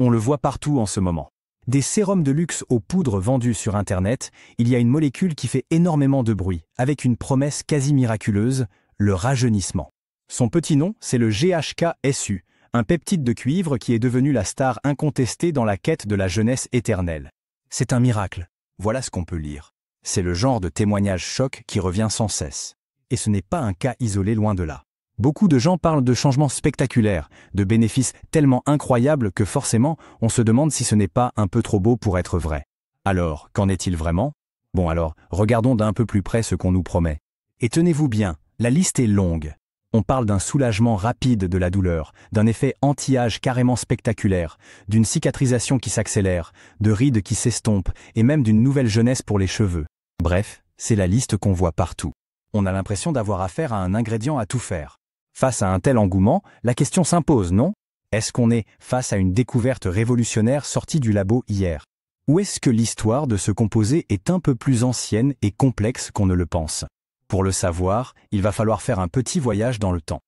On le voit partout en ce moment. Des sérums de luxe aux poudres vendus sur Internet, il y a une molécule qui fait énormément de bruit, avec une promesse quasi miraculeuse, le rajeunissement. Son petit nom, c'est le GHK-SU, un peptide de cuivre qui est devenu la star incontestée dans la quête de la jeunesse éternelle. C'est un miracle. Voilà ce qu'on peut lire. C'est le genre de témoignage choc qui revient sans cesse. Et ce n'est pas un cas isolé, loin de là. Beaucoup de gens parlent de changements spectaculaires, de bénéfices tellement incroyables que forcément, on se demande si ce n'est pas un peu trop beau pour être vrai. Alors, qu'en est-il vraiment? Bon alors, regardons d'un peu plus près ce qu'on nous promet. Et tenez-vous bien, la liste est longue. On parle d'un soulagement rapide de la douleur, d'un effet anti-âge carrément spectaculaire, d'une cicatrisation qui s'accélère, de rides qui s'estompent et même d'une nouvelle jeunesse pour les cheveux. Bref, c'est la liste qu'on voit partout. On a l'impression d'avoir affaire à un ingrédient à tout faire. Face à un tel engouement, la question s'impose, non? Est-ce qu'on est face à une découverte révolutionnaire sortie du labo hier? Ou est-ce que l'histoire de ce composé est un peu plus ancienne et complexe qu'on ne le pense? Pour le savoir, il va falloir faire un petit voyage dans le temps.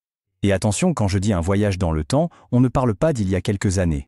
Et attention, quand je dis un voyage dans le temps, on ne parle pas d'il y a quelques années.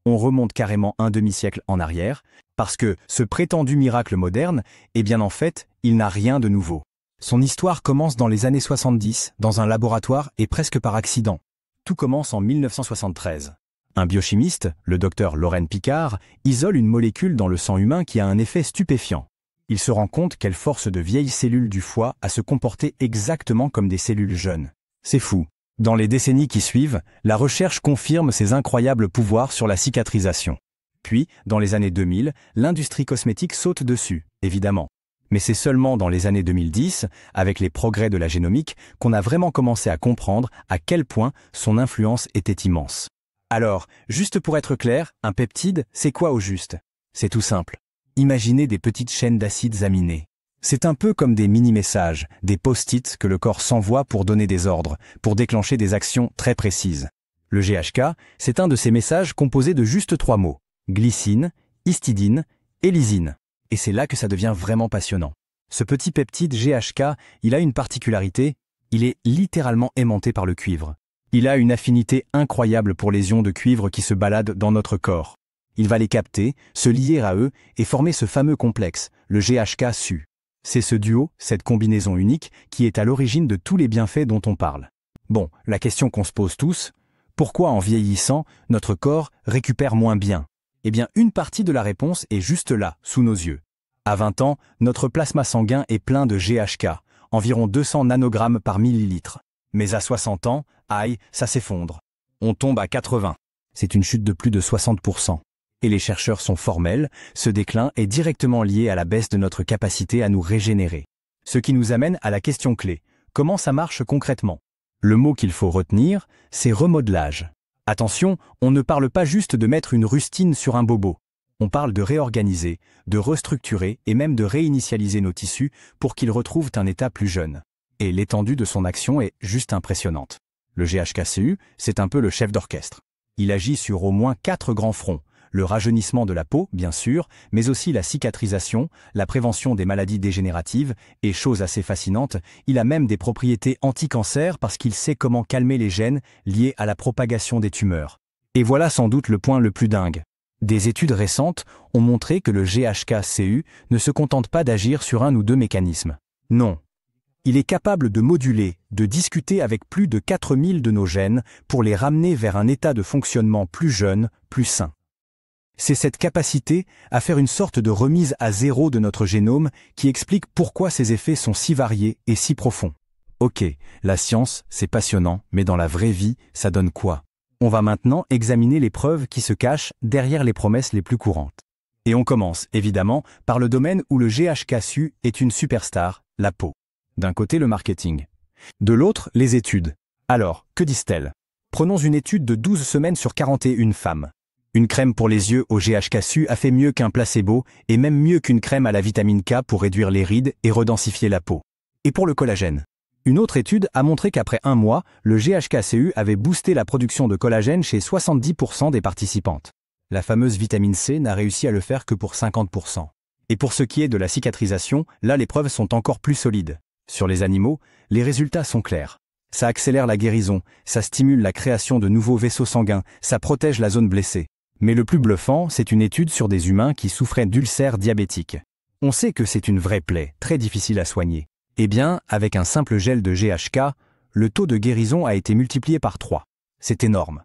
On remonte carrément un demi-siècle en arrière, parce que ce prétendu miracle moderne, eh bien en fait, il n'a rien de nouveau. Son histoire commence dans les années 70, dans un laboratoire et presque par accident. Tout commence en 1973. Un biochimiste, le docteur Loren Picard, isole une molécule dans le sang humain qui a un effet stupéfiant. Il se rend compte qu'elle force de vieilles cellules du foie à se comporter exactement comme des cellules jeunes. C'est fou. Dans les décennies qui suivent, la recherche confirme ses incroyables pouvoirs sur la cicatrisation. Puis, dans les années 2000, l'industrie cosmétique saute dessus, évidemment. Mais c'est seulement dans les années 2010, avec les progrès de la génomique, qu'on a vraiment commencé à comprendre à quel point son influence était immense. Alors, juste pour être clair, un peptide, c'est quoi au juste? C'est tout simple. Imaginez des petites chaînes d'acides aminés. C'est un peu comme des mini-messages, des post-it que le corps s'envoie pour donner des ordres, pour déclencher des actions très précises. Le GHK, c'est un de ces messages composés de juste 3 mots. Glycine, histidine et lysine. Et c'est là que ça devient vraiment passionnant. Ce petit peptide GHK, il a une particularité, il est littéralement aimanté par le cuivre. Il a une affinité incroyable pour les ions de cuivre qui se baladent dans notre corps. Il va les capter, se lier à eux et former ce fameux complexe, le GHK-SU. C'est ce duo, cette combinaison unique, qui est à l'origine de tous les bienfaits dont on parle. Bon, la question qu'on se pose tous, pourquoi en vieillissant, notre corps récupère moins bien? Eh bien, une partie de la réponse est juste là, sous nos yeux. À 20 ans, notre plasma sanguin est plein de GHK, environ 200 nanogrammes par millilitre. Mais à 60 ans, aïe, ça s'effondre. On tombe à 80. C'est une chute de plus de 60%. Et les chercheurs sont formels, ce déclin est directement lié à la baisse de notre capacité à nous régénérer. Ce qui nous amène à la question clé. Comment ça marche concrètement? Le mot qu'il faut retenir, c'est remodelage. Attention, on ne parle pas juste de mettre une rustine sur un bobo. On parle de réorganiser, de restructurer et même de réinitialiser nos tissus pour qu'ils retrouvent un état plus jeune. Et l'étendue de son action est juste impressionnante. Le GHK-SU, c'est un peu le chef d'orchestre. Il agit sur au moins 4 grands fronts. Le rajeunissement de la peau, bien sûr, mais aussi la cicatrisation, la prévention des maladies dégénératives, et chose assez fascinante, il a même des propriétés anti-cancer parce qu'il sait comment calmer les gènes liés à la propagation des tumeurs. Et voilà sans doute le point le plus dingue. Des études récentes ont montré que le GHK-SU ne se contente pas d'agir sur un ou 2 mécanismes. Non. Il est capable de moduler, de discuter avec plus de 4000 de nos gènes pour les ramener vers un état de fonctionnement plus jeune, plus sain. C'est cette capacité à faire une sorte de remise à zéro de notre génome qui explique pourquoi ces effets sont si variés et si profonds. Ok, la science, c'est passionnant, mais dans la vraie vie, ça donne quoi? On va maintenant examiner les preuves qui se cachent derrière les promesses les plus courantes. Et on commence, évidemment, par le domaine où le GHK-SU est une superstar, la peau. D'un côté, le marketing. De l'autre, les études. Alors, que disent-elles? Prenons une étude de 12 semaines sur 41 femmes. Une crème pour les yeux au GHK-SU a fait mieux qu'un placebo et même mieux qu'une crème à la vitamine K pour réduire les rides et redensifier la peau. Et pour le collagène? Une autre étude a montré qu'après 1 mois, le GHK-SU avait boosté la production de collagène chez 70% des participantes. La fameuse vitamine C n'a réussi à le faire que pour 50%. Et pour ce qui est de la cicatrisation, là les preuves sont encore plus solides. Sur les animaux, les résultats sont clairs. Ça accélère la guérison, ça stimule la création de nouveaux vaisseaux sanguins, ça protège la zone blessée. Mais le plus bluffant, c'est une étude sur des humains qui souffraient d'ulcères diabétiques. On sait que c'est une vraie plaie, très difficile à soigner. Eh bien, avec un simple gel de GHK, le taux de guérison a été multiplié par 3. C'est énorme.